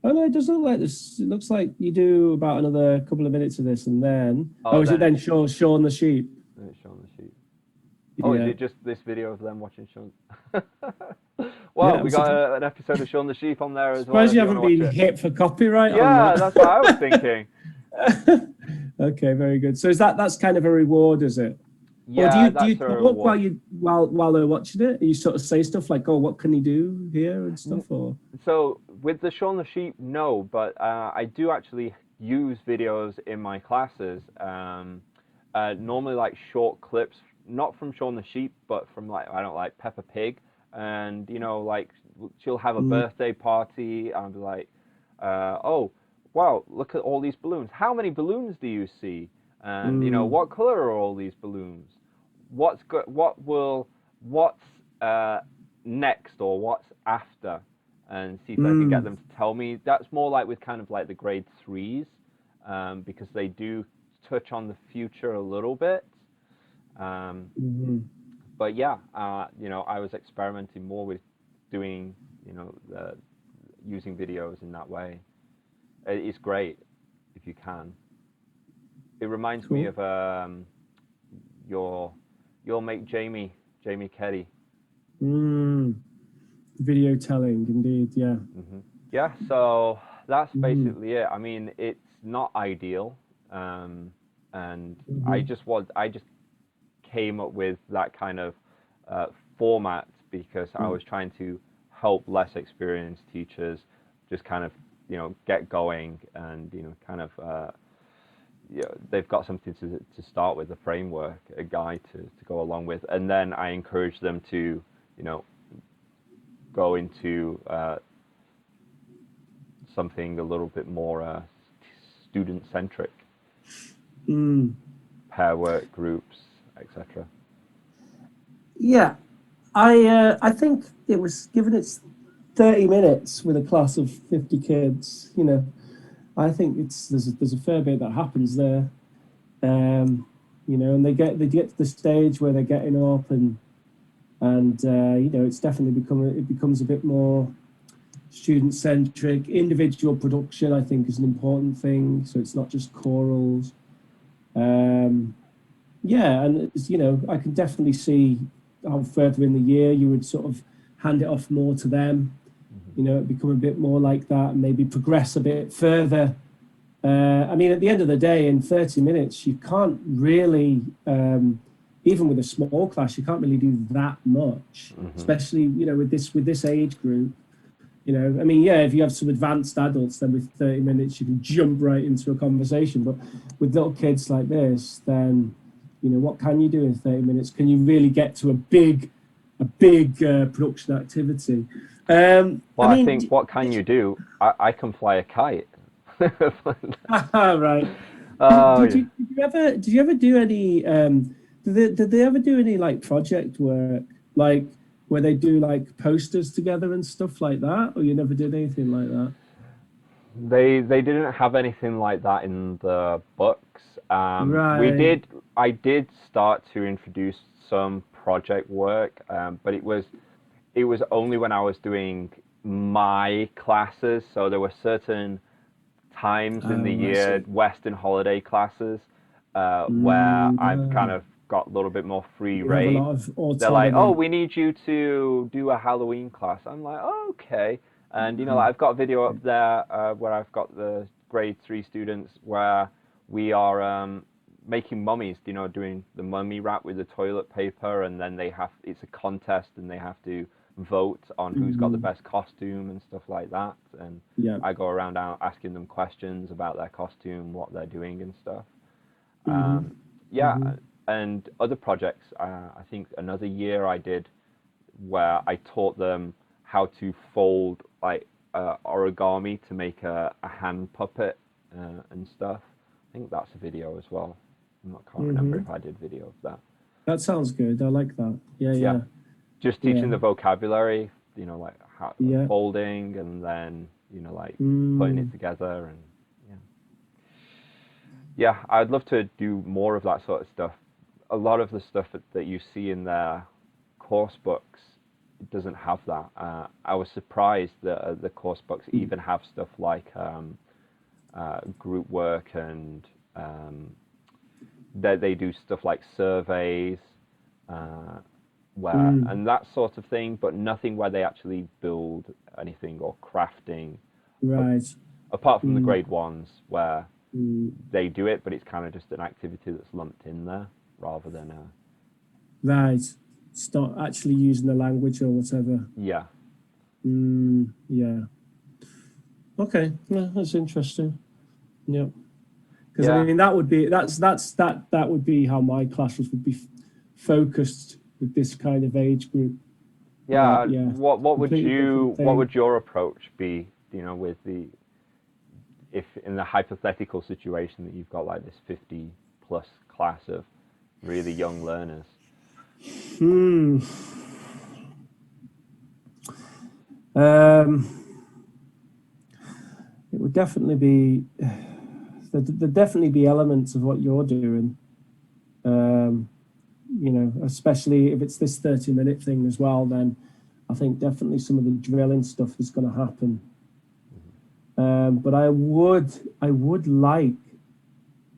Oh no, it doesn't look like this. It looks like you do about another couple of minutes of this, and then is it then Shaun the sheep? It's Shaun the sheep. Oh, Yeah. is it just this video of them watching Shaun? Well, Yeah, we got an episode of Shaun the Sheep on there as well. Suppose if you you haven't wanna been watch it. hit for copyright. Yeah, on that. that's what I was thinking. Okay, very good. So that's kind of a reward, is it? Yeah, or do you that's a talk reward. while they're watching it? You sort of say stuff like, "Oh, what can he do here?" and stuff, or So with the Shaun the Sheep, no, but I do actually use videos in my classes. Normally like short clips, not from Shaun the Sheep, but from like Peppa Pig, and like she'll have a birthday party, and I'll be like, oh, wow, look at all these balloons. How many balloons do you see? And what color are all these balloons? What's next, or what's after? And see if I can get them to tell me. That's more like with kind of like the grade 3s, because they do touch on the future a little bit. But yeah, I was experimenting more with doing, using videos in that way. It's great if you can. It reminds me of your mate Jamie Keddy. video telling, indeed, yeah. Yeah, so that's basically it. I mean, it's not ideal, and I just came up with that kind of format because I was trying to help less experienced teachers just kind of get going, and kind of they've got something to start with, a framework, a guide to go along with, and then I encourage them to go into something a little bit more student-centric, pair work, groups, etc. Yeah, I think it was, given it's 30 minutes with a class of 50 kids, I think there's a fair bit that happens there, and they get to the stage where they're getting up, and it's definitely becomes a bit more student-centric. Individual production, I think, is an important thing, so it's not just chorals. yeah, and it's, you know, I can definitely see how further in the year you would sort of hand it off more to them. You know, become a bit more like that, and maybe progress a bit further. I mean, at the end of the day, in 30 minutes, you can't really, even with a small class, you can't really do that much, especially, you know, with this age group. You know, I mean, yeah, if you have some advanced adults, then with 30 minutes, you can jump right into a conversation. But with little kids like this, then, you know, what can you do in 30 minutes? Can you really get to a big production activity? Well, I mean, I think what can you do? I can fly a kite. right. Oh, Did you ever do any did they ever do any like project work, like where they do like posters together and stuff like that, or you never did anything like that? they didn't have anything like that in the books. Right. I did start to introduce some project work, but it was only when I was doing my classes. So there were certain times in the Oh, I year, see. Western holiday classes, where I've kind Mm, of got a little bit more free you have a reign. lot of They're like, "Oh, autonomy. we need you to do a Halloween class." I'm like, "Oh, okay." And you know, like, I've got a video up there where I've got the grade 3 students where we are making mummies. You know, doing the mummy wrap with the toilet paper, and then it's a contest, and they have to vote on who's got the Mhm. best costume and stuff like that. And Yeah. I go around out asking them questions about their costume, what they're doing and stuff. Hmm. Yeah, and other projects. I think another year I did where I taught them how to fold like origami to make a hand puppet and stuff. I think that's a video as well. Can't remember if I did video of that. That sounds good. I like that. Yeah, Yeah, yeah, just yeah, teaching the vocabulary. You know, like how, yeah. folding and then like putting it Mm, together and yeah. Yeah, I'd love to do more of that sort of stuff. A lot of the stuff that you see in their course books doesn't have that. I was surprised that the course books even have stuff like group work and that they do stuff like surveys, where mm, and that sort of thing, but nothing where they actually build anything or crafting, right. apart from the Mm, grade ones where mm, they do it, but it's kind of just an activity that's lumped in there rather than a right. It's not actually using the language or whatever. yeah. Yeah. Okay. Yeah, that's interesting. Yeah. Because I Yeah, mean, that would be that would be how my classes would be focused with this kind of age group. But yeah. yeah, completely different What thing. would your approach be? You know, with the if in the hypothetical situation that you've got like this 50 plus class of really young learners. Hmm. Um, it would definitely be there'd definitely be elements of what you're doing. Um, you know, especially if it's this 30-minute thing as well, then I think definitely some of the drilling stuff is going to happen. But I would like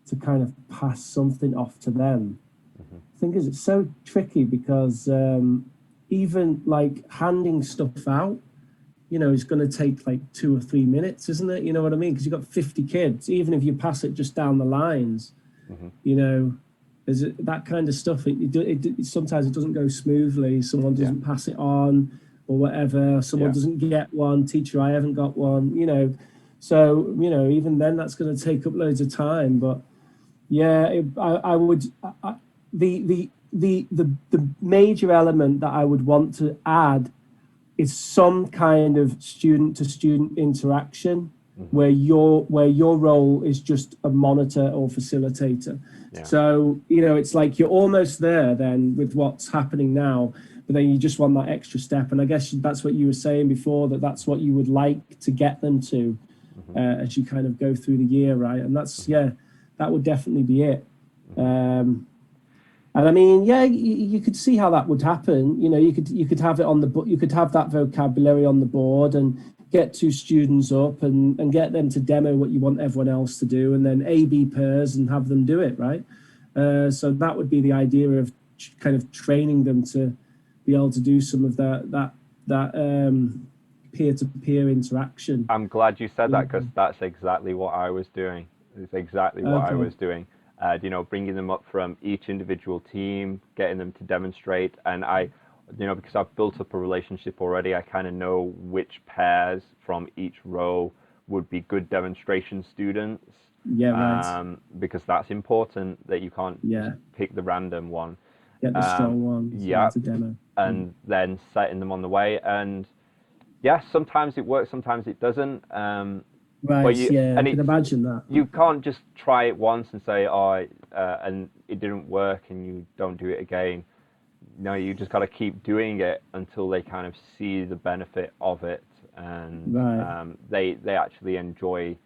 to kind of pass something off to them. The thing is, it's so tricky because even like handing stuff out, you know, is going to take like 2 or 3 minutes, isn't it? You know what I mean? Because you've got 50 kids. Even if you pass it just down the lines, you know, there's that kind of stuff. Sometimes it doesn't go smoothly. Someone Yeah, doesn't pass it on or whatever. Someone yeah, doesn't get one. Teacher, I haven't got one. You know, so you know, even then, that's going to take up loads of time. But yeah, I would. The major element that I would want to add is some kind of student to student interaction where your role is just a monitor or facilitator. yeah, So, you know, it's like you're almost there then with what's happening now, but then you just want that extra step. And I guess that's what you were saying before, that's what you would like to get them to as you kind of go through the year, right? And that's, yeah, that would definitely be it. And I mean, yeah, you could see how that would happen. You know, you could have it on the book. You could have that vocabulary on the board and get two students up and get them to demo what you want everyone else to do, and then A/B pairs and have them do it, right? So that would be the idea of kind of training them to be able to do some of that peer-to-peer interaction. I'm glad you said that, because that's exactly what I was doing. It's exactly what I was doing. You know, bringing them up from each individual team, getting them to demonstrate, and you know, because I've built up a relationship already, I kind of know which pairs from each row would be good demonstration students. Yeah, right. Because that's important, that you can't pick the random one. Get the strong one to demo. And then setting them on the way. And yeah, sometimes it works, sometimes it doesn't. Right, and I can imagine that. You can't just try it once and say, oh, and it didn't work, and you don't do it again. No, you just got to keep doing it until they kind of see the benefit of it, and they actually enjoy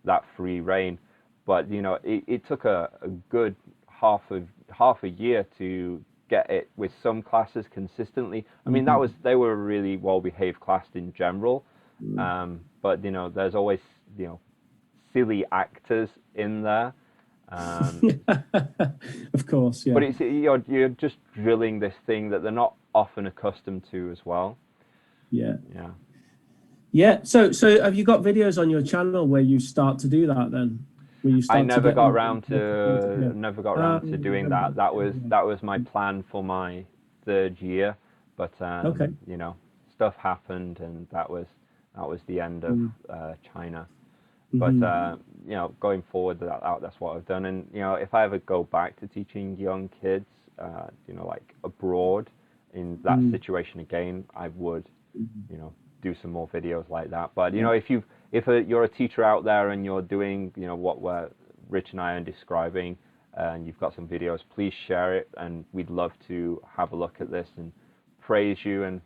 that free reign. But you know, it took a good half a year to get it with some classes consistently. I mean, they were a really well-behaved class in general, but you know, there's always, you know, silly actors in there. Of course, yeah. But it's, you're just drilling this thing that they're not often accustomed to as well. Yeah. Yeah. Yeah. So have you got videos on your channel where you start to do that then? Where you start I never got around to doing that. That was my plan for my third year, but you know, stuff happened, and that was the end of China. But you know, going forward, that's what I've done. And you know, if I ever go back to teaching young kids, you know, like abroad in that situation again, I would, you know, do some more videos like that. But you know, if you're a teacher out there and you're doing, you know, what Rich and I are describing, and you've got some videos, please share it, and we'd love to have a look at this and praise you and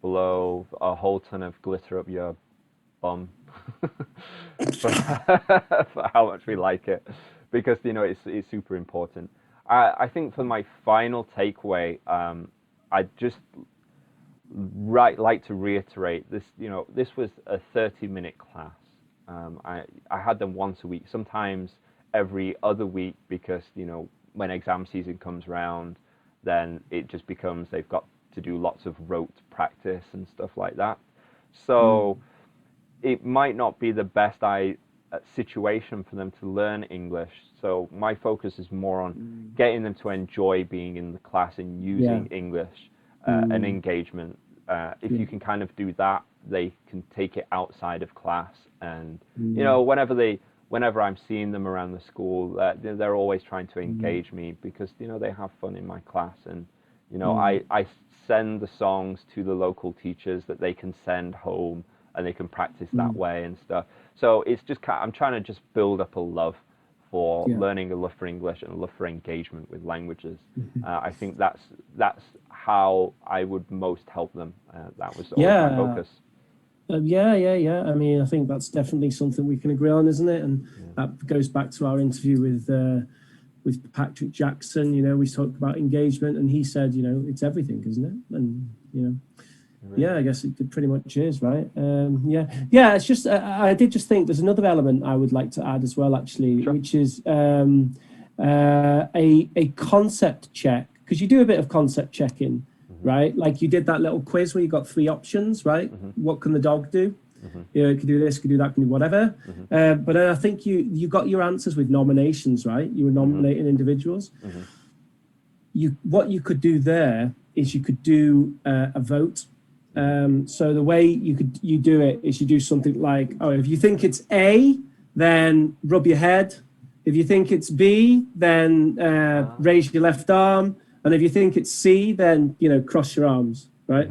blow a whole ton of glitter up your bum for how much we like it, because you know, it's super important. I think for my final takeaway, I just like to reiterate this. You know, this was a 30-minute class. I had them once a week, sometimes every other week, because you know, when exam season comes around, then it just becomes they've got to do lots of rote practice and stuff like that. So it might not be the best situation for them to learn English. So my focus is more on getting them to enjoy being in the class and using English and engagement. If you can kind of do that, they can take it outside of class. And you know, whenever I'm seeing them around the school, they're always trying to engage me, because you know, they have fun in my class. And you know, I send the songs to the local teachers that they can send home, and they can practice that way and stuff. So it's just I'm trying to just build up a love for learning, a love for English, and a love for engagement with languages. I think that's how I would most help them. That was always my focus. I mean, I think that's definitely something we can agree on, isn't it? And that goes back to our interview with Patrick Jackson. You know, we talked about engagement, and he said, you know, it's everything, isn't it? And you know, I guess it pretty much is, right? It's just I did just think there's another element I would like to add as well, actually, which is a concept check, because you do a bit of concept checking, right? Like you did that little quiz where you got 3 options, right? What can the dog do? You know, it could do this, could do that, can do whatever. But I think you got your answers with nominations, right? You were nominating individuals. What you could do there is you could do a vote. So the way you do it is you do something like, oh, if you think it's A, then rub your head. If you think it's B, then raise your left arm. And if you think it's C, then, you know, cross your arms, right?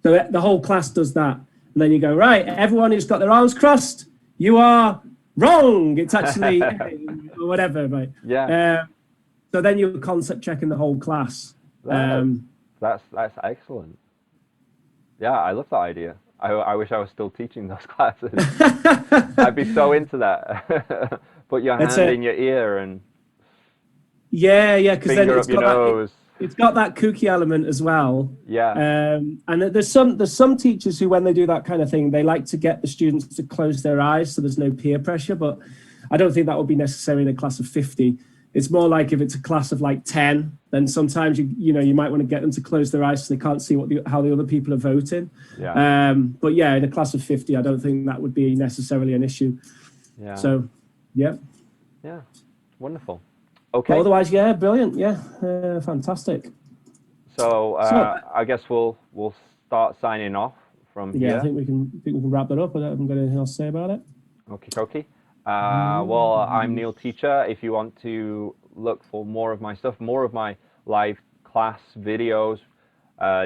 So the whole class does that. And then you go, right, everyone who's got their arms crossed, you are wrong. It's actually or whatever, right? So then you're concept checking the whole class. That's excellent. Yeah, I love that idea. I wish I was still teaching those classes. I'd be so into that. Put your hand in your ear and because then it's got that kooky element as well. And there's some teachers who, when they do that kind of thing, they like to get the students to close their eyes so there's no peer pressure. But I don't think that would be necessary in a class of 50. It's more like if it's a class of like 10, then sometimes you might want to get them to close their eyes so they can't see how the other people are voting. Yeah. But yeah, in a class of 50, I don't think that would be necessarily an issue. Yeah. So, yeah. Yeah. Wonderful. Okay. But otherwise, yeah, brilliant. Yeah, fantastic. So I guess we'll start signing off from here. Yeah, I think we can wrap that up. I haven't got anything else to say about it. Okay. Well, I'm Neil Teacher. If you want to look for more of my stuff, more of my live class videos,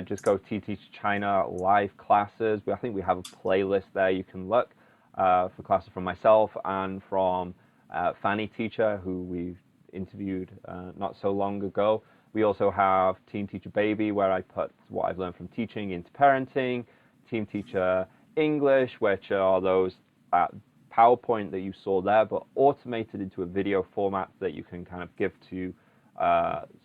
just go TeamTeacherChina live classes. I think we have a playlist there you can look for classes from myself and from Fanny Teacher, who we've interviewed not so long ago. We also have Team Teacher Baby, where I put what I've learned from teaching into parenting, Team Teacher English, which are those PowerPoint that you saw there, but automated into a video format that you can kind of give to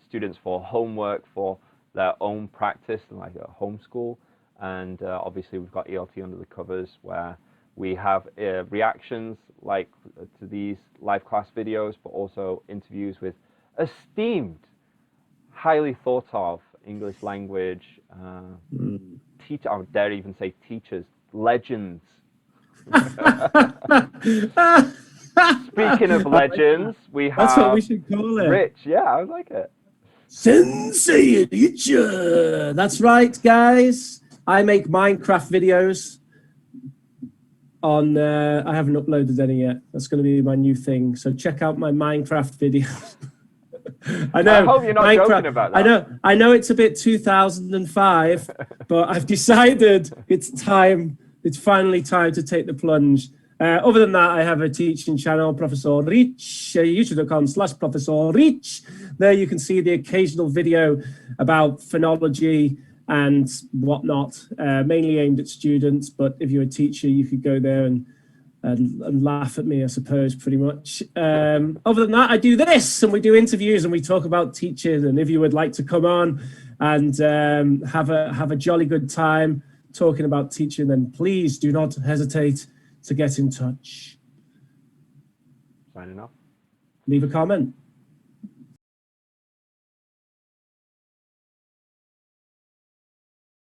students for homework, for their own practice, and like a homeschool. And obviously we've got ELT under the covers, where we have reactions like to these live class videos, but also interviews with esteemed, highly thought of English language teacher, I dare even say teachers, legends. Speaking of legends, we have. That's what we should call it. Rich, yeah, I like it. Sensei teacher. That's right, guys. I make Minecraft videos on. I haven't uploaded any yet. That's going to be my new thing. So check out my Minecraft videos. I know. I hope you're not joking about that. I know it's a bit 2005, but I've decided it's time. It's finally time to take the plunge. Other than that, I have a teaching channel, Professor Rich, youtube.com/Professor Rich. There you can see the occasional video about phonology and whatnot, mainly aimed at students. But if you're a teacher, you could go there and laugh at me, I suppose, pretty much. Other than that, I do this, and we do interviews, and we talk about teaching. And if you would like to come on and have a jolly good time talking about teaching, then please do not hesitate to get in touch. Signing off. Leave a comment.